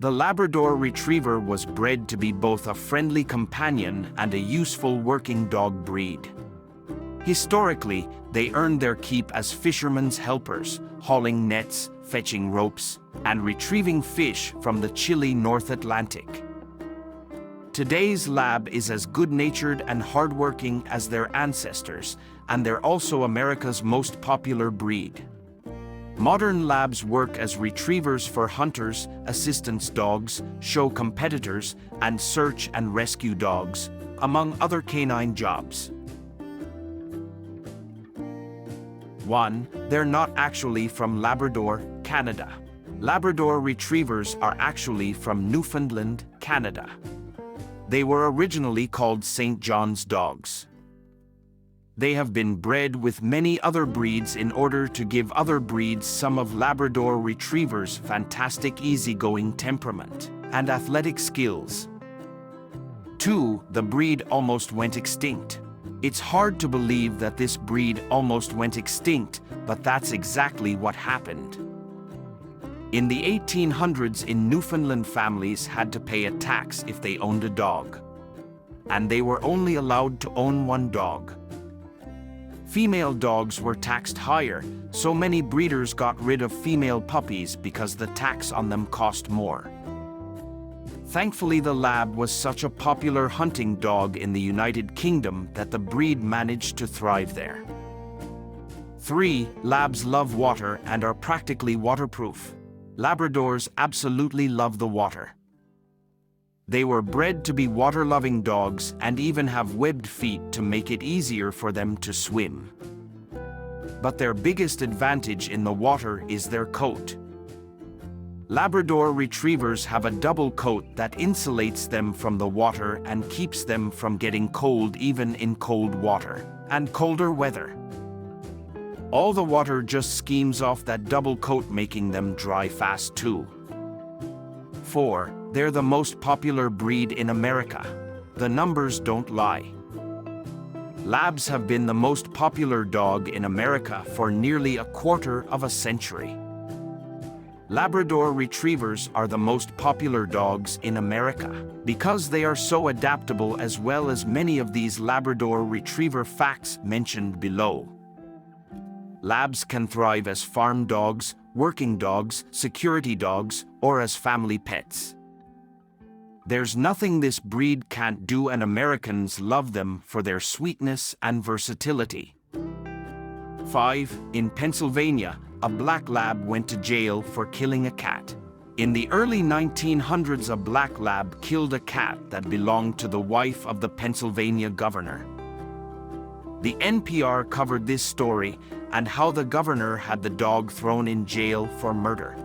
The Labrador Retriever was bred to be both a friendly companion and a useful working dog breed. Historically, they earned their keep as fishermen's helpers, hauling nets, fetching ropes, and retrieving fish from the chilly North Atlantic. Today's Lab is as good-natured and hardworking as their ancestors, and they're also America's most popular breed. Modern Labs work as retrievers for hunters, assistance dogs, show competitors, and search and rescue dogs, among other canine jobs. 1. They're not actually from Labrador, Canada. Labrador Retrievers are actually from Newfoundland, Canada. They were originally called St. John's dogs. They have been bred with many other breeds in order to give other breeds some of Labrador Retriever's fantastic easygoing temperament and athletic skills. 2. The breed almost went extinct. It's hard to believe that this breed almost went extinct, but that's exactly what happened. In the 1800s, Newfoundland families had to pay a tax if they owned a dog, and they were only allowed to own one dog. Female dogs were taxed higher, so many breeders got rid of female puppies because the tax on them cost more. Thankfully, the Lab was such a popular hunting dog in the United Kingdom that the breed managed to thrive there. 3. Labs love water and are practically waterproof. Labradors absolutely love the water. They were bred to be water-loving dogs and even have webbed feet to make it easier for them to swim. But their biggest advantage in the water is their coat. Labrador Retrievers have a double coat that insulates them from the water and keeps them from getting cold even in cold water and colder weather. All the water just skims off that double coat, making them dry fast too. 4. They're the most popular breed in America. The numbers don't lie. Labs have been the most popular dog in America for nearly a quarter of a century. Labrador Retrievers are the most popular dogs in America because they are so adaptable, as well as many of these Labrador Retriever facts mentioned below. Labs can thrive as farm dogs, working dogs, security dogs, or as family pets. There's nothing this breed can't do, and Americans love them for their sweetness and versatility. 5. In Pennsylvania, a black lab went to jail for killing a cat. In the early 1900s, a black lab killed a cat that belonged to the wife of the Pennsylvania governor. The NPR covered this story and how the governor had the dog thrown in jail for murder.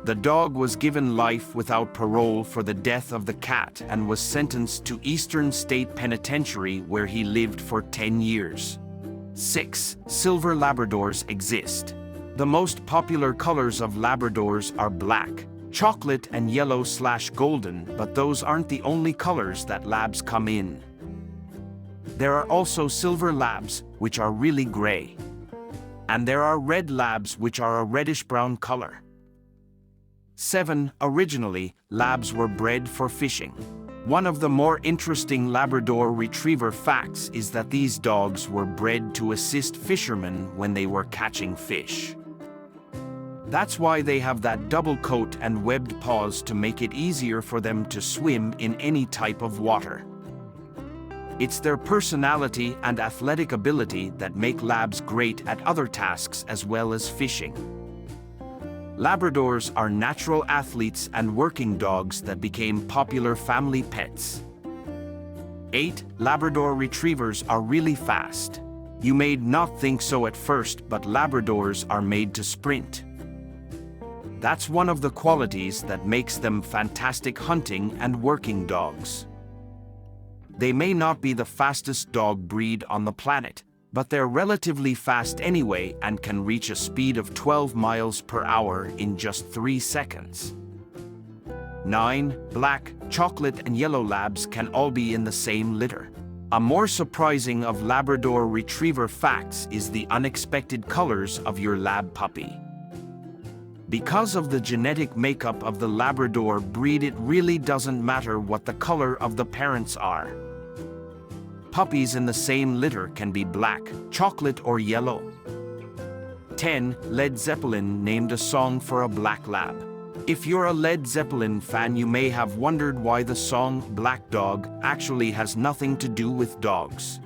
The dog was given life without parole for the death of the cat and was sentenced to Eastern State Penitentiary, where he lived for 10 years. 6. Silver Labradors exist. The most popular colors of Labradors are black, chocolate, and yellow/golden, but those aren't the only colors that Labs come in. There are also silver Labs, which are really gray. And there are red Labs, which are a reddish-brown color. 7. Originally, Labs were bred for fishing. One of the more interesting Labrador Retriever facts is that these dogs were bred to assist fishermen when they were catching fish. That's why they have that double coat and webbed paws to make it easier for them to swim in any type of water. It's their personality and athletic ability that make Labs great at other tasks as well as fishing. Labradors are natural athletes and working dogs that became popular family pets. 8. Labrador Retrievers are really fast. You may not think so at first, but Labradors are made to sprint. That's one of the qualities that makes them fantastic hunting and working dogs. They may not be the fastest dog breed on the planet, but they're relatively fast anyway and can reach a speed of 12 miles per hour in just 3 seconds. 9. Black, chocolate, and yellow Labs can all be in the same litter. A more surprising of Labrador Retriever facts is the unexpected colors of your Lab puppy. Because of the genetic makeup of the Labrador breed, it really doesn't matter what the color of the parents are. Puppies in the same litter can be black, chocolate, or yellow. 10. Led Zeppelin named a song for a black lab. If you're a Led Zeppelin fan, you may have wondered why the song Black Dog actually has nothing to do with dogs.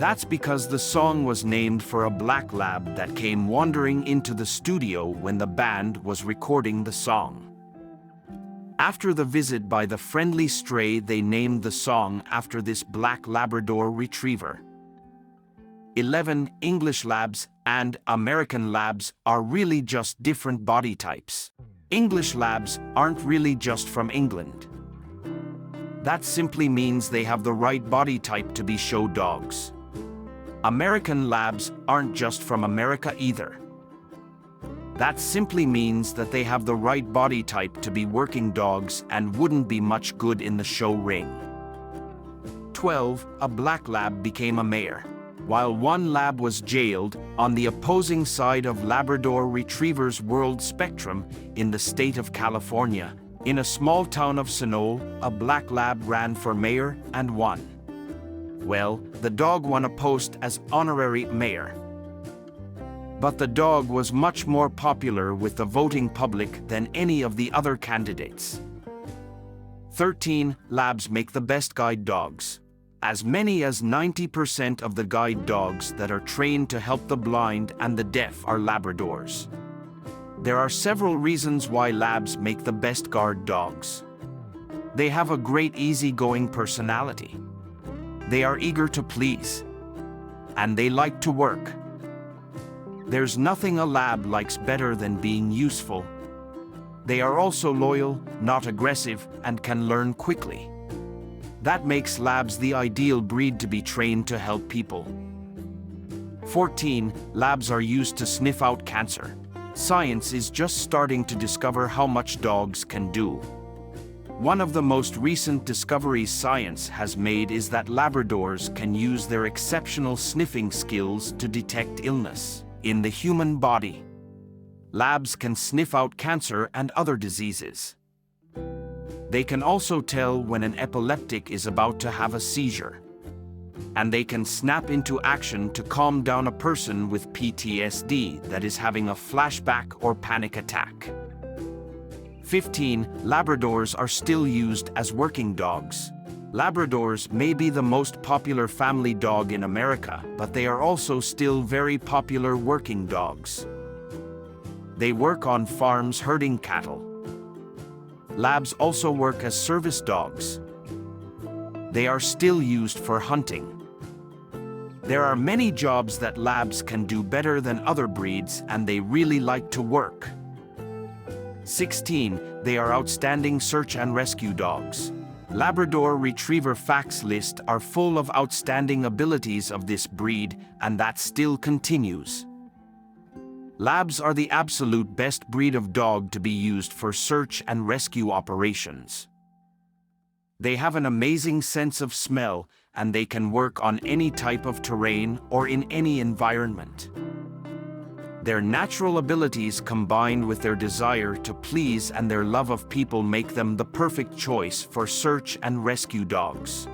That's because the song was named for a black lab that came wandering into the studio when the band was recording the song. After the visit by the friendly stray, they named the song after this black Labrador Retriever. 11. English Labs and American Labs are really just different body types. English Labs aren't really just from England. That simply means they have the right body type to be show dogs. American Labs aren't just from America either. That simply means that they have the right body type to be working dogs and wouldn't be much good in the show ring. 12. A black lab became a mayor. While one lab was jailed, on the opposing side of Labrador Retriever's world spectrum in the state of California, in a small town of Sonoma, a black lab ran for mayor and won. Well, the dog won a post as honorary mayor. But the dog was much more popular with the voting public than any of the other candidates. 13. Labs make the best guide dogs. As many as 90% of the guide dogs that are trained to help the blind and the deaf are Labradors. There are several reasons why Labs make the best guard dogs. They have a great easygoing personality. They are eager to please. And they like to work. There's nothing a lab likes better than being useful. They are also loyal, not aggressive, and can learn quickly. That makes labs the ideal breed to be trained to help people. 14. Labs are used to sniff out cancer. Science is just starting to discover how much dogs can do. One of the most recent discoveries science has made is that Labradors can use their exceptional sniffing skills to detect illness in the human body. Labs can sniff out cancer and other diseases. They can also tell when an epileptic is about to have a seizure. And they can snap into action to calm down a person with PTSD that is having a flashback or panic attack. 15. Labradors are still used as working dogs. Labradors may be the most popular family dog in America, but they are also still very popular working dogs. They work on farms herding cattle. Labs also work as service dogs. They are still used for hunting. There are many jobs that labs can do better than other breeds, and they really like to work. 16. They are outstanding search and rescue dogs. Labrador Retriever facts list are full of outstanding abilities of this breed, and that still continues. Labs are the absolute best breed of dog to be used for search and rescue operations. They have an amazing sense of smell, and they can work on any type of terrain or in any environment. Their natural abilities combined with their desire to please and their love of people make them the perfect choice for search and rescue dogs.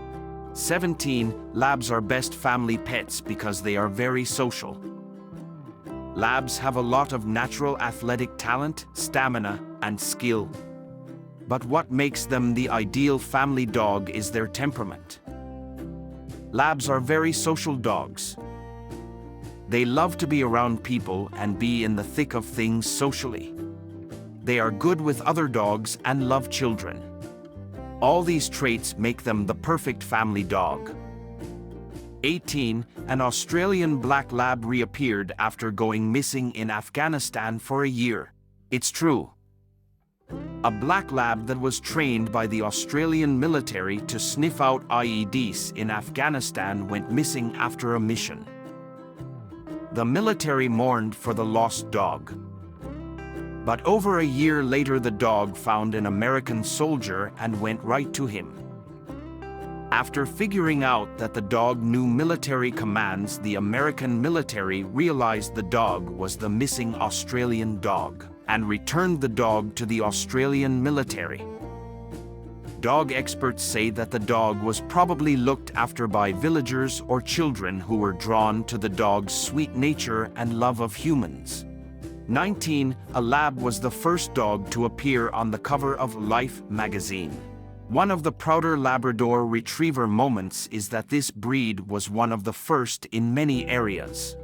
17. Labs are best family pets because they are very social. Labs have a lot of natural athletic talent, stamina, and skill. But what makes them the ideal family dog is their temperament. Labs are very social dogs. They love to be around people and be in the thick of things socially. They are good with other dogs and love children. All these traits make them the perfect family dog. 18. An Australian black lab reappeared after going missing in Afghanistan for a year. It's true. A black lab that was trained by the Australian military to sniff out IEDs in Afghanistan went missing after a mission. The military mourned for the lost dog. But over a year later, the dog found an American soldier and went right to him. After figuring out that the dog knew military commands, the American military realized the dog was the missing Australian dog. and returned the dog to the Australian military. Dog experts say that the dog was probably looked after by villagers or children who were drawn to the dog's sweet nature and love of humans. 19. A lab was the first dog to appear on the cover of Life magazine. One of the prouder Labrador Retriever moments is that this breed was one of the first in many areas.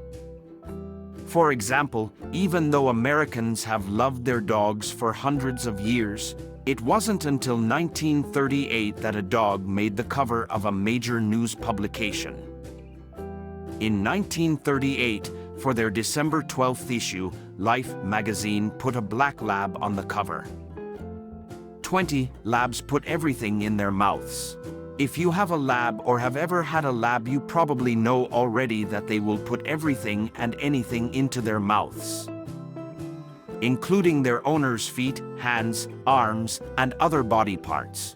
For example, even though Americans have loved their dogs for hundreds of years, it wasn't until 1938 that a dog made the cover of a major news publication. In 1938, for their December 12th issue, Life magazine put a black lab on the cover. 20. Labs put everything in their mouths. If you have a lab or have ever had a lab, you probably know already that they will put everything and anything into their mouths, including their owner's feet, hands, arms, and other body parts.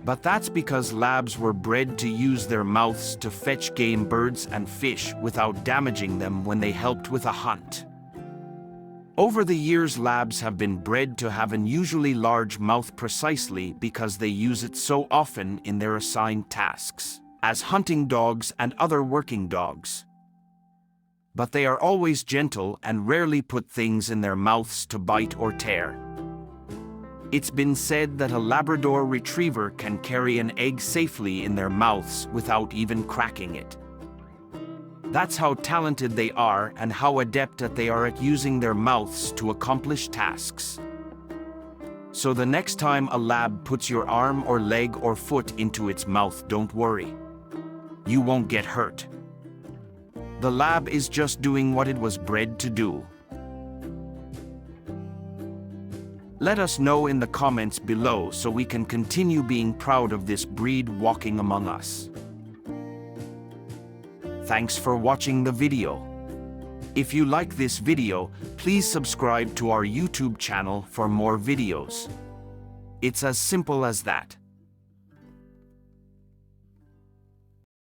But that's because labs were bred to use their mouths to fetch game birds and fish without damaging them when they helped with a hunt. Over the years, labs have been bred to have an unusually large mouth precisely because they use it so often in their assigned tasks, as hunting dogs and other working dogs. But they are always gentle and rarely put things in their mouths to bite or tear. It's been said that a Labrador Retriever can carry an egg safely in their mouths without even cracking it. That's how talented they are and how adept that they are at using their mouths to accomplish tasks. So the next time a lab puts your arm or leg or foot into its mouth, don't worry. You won't get hurt. The lab is just doing what it was bred to do. Let us know in the comments below so we can continue being proud of this breed walking among us. Thanks for watching the video. If you like this video, please subscribe to our YouTube channel for more videos. It's as simple as that.